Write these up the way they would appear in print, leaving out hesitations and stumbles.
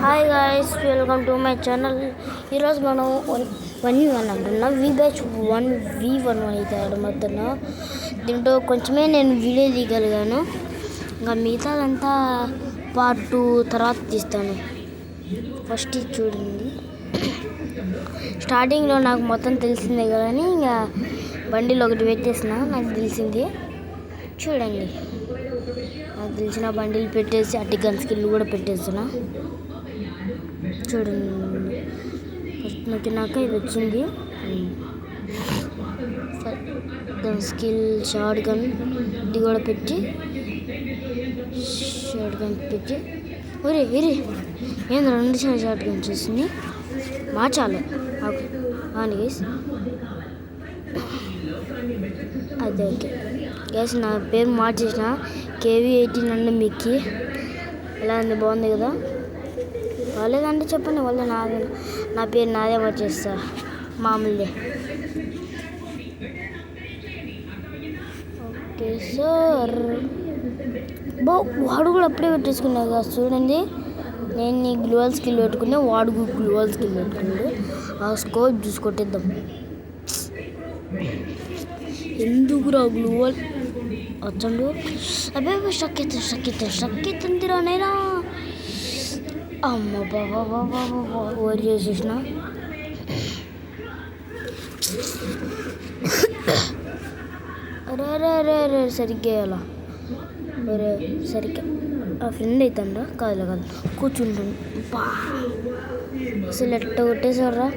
Hi guys, welcome to my channel. ఈరోజు మనం 1v1 అంటున్నా. v1 అయితే ఆడమవుతున్నా. దీంట్లో కొంచెమే నేను వీడియో తీయగలిగాను. ఇంకా మిగతాదంతా పార్ట్ 2 తర్వాత తీస్తాను. ఫస్ట్ ఇది చూడండి. స్టార్టింగ్లో నాకు మొత్తం తెలిసిందే కానీ ఇంకా బండిలో ఒకటి పెట్టేసిన నాకు తెలిసింది. చూడండి, నాకు తెలిసిన బండిలు పెట్టేసి అట్టి గన్ స్కిల్ కూడా పెట్టేస్తున్నా. చూడండి, ఫస్ట్ నొక్కినాక ఇది వచ్చింది. గన్ స్కిల్ షార్ట్ గన్ ఇది కూడా పెట్టి ఒరే ఏంది 2 షార్ట్ గన్ చేసింది మార్చాలి. ఓకే అవును గైస్, అదే ఓకే గైస్. నా పేరు మార్చేసిన KV18 అండి. మీకు ఎలా ఉంది? బాగుంది కదా? వాళ్ళేదంటే చెప్పండి, వాళ్ళే నా పేరు నాదే మార్చేస్తా, మామూలుదే. ఓకే సార్, వాడు కూడా అప్పుడే పెట్టేసుకున్నా కదా. చూడండి, నేను నీ గ్లోవల్ స్కిల్ పెట్టుకున్నా, వాడు గ్లోవల్ స్కిల్ పెట్టుకున్నాడు. ఆ స్కోప్ చూసి కొట్టేద్దాం. ఎందుకురా గ్లోవల్ వచ్చండు? అబ్బే స్ట్రక్ ఎత్తుందిరా నైనా. అమ్మ బాబా ఓరి చేసేసిన. అరే సరిగ్గా వేయాలా? అరే సరిగ్గా ఆ ఫ్రెండ్ అవుతాడా? కాదు కూర్చుంటాను. అసలు ఎట్ట కొట్టేశారా?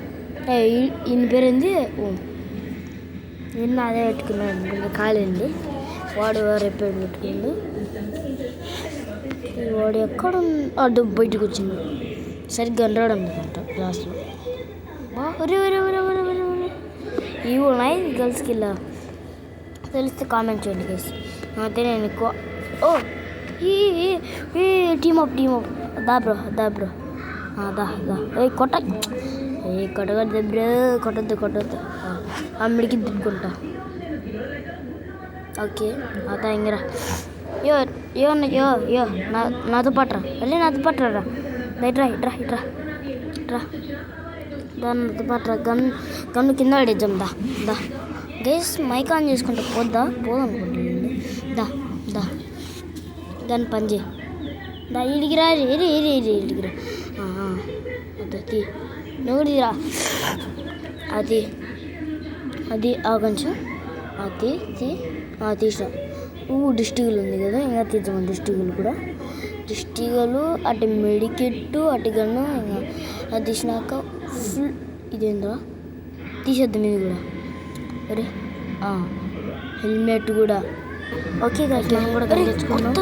ఈయన పేరేంది? నిన్న అదే పెట్టుకున్నాడు అనుకుంటే కాలేండి. వాడు రేపు పెట్టుకుండు. వాడు ఎక్కడ అడ్డు బయటకు వచ్చింది. సరిగ్గా అనరాడు అనుకుంటా క్లాస్లో. ఇవి ఉన్నాయి గర్ల్స్కి ఇలా తెలిస్తే కామెంట్ చేయండి గైస్. అయితే నేను ఎక్కువ టీమప్ దా బ్రో దా కొట్టగద్దు బ్రో, కొట్టద్దు అమ్మిడికి దిక్కుంటా. ఓకే అతా ఇంగరా యో నాతో పట్టరా, వెళ్ళి నాతో పట్టరా. ఇట్రా దాన్ని నాతో పట్టరా. గన్ను కింద పడేద్దాం. దా గైస్, మైక్ ఆన్ చేసుకుంటా పోదనుకుంటుంది. దా దాన్ని పని చేయి. దా ఇడిగిరా ఇడిగిరా అది నువ్వు తీరా. అది ఆ కొంచెం అది తీసిన. డిస్టిగులు ఉంది కదా, ఇంకా తీద్దాం. డిస్టిగులు అటు మెడికెట్టు అటు గన్ను ఇంకా అది తీసినాక ఫుల్ ఇదేందో తీసేద్దాం. ఇది కూడా అరే హెల్మెట్ కూడా. ఓకే గాయ్స్, మనం కూడా తెచ్చుకున్నాం.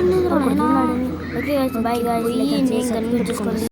Okay guys, bye guys. నేను కనిపించుకోండి.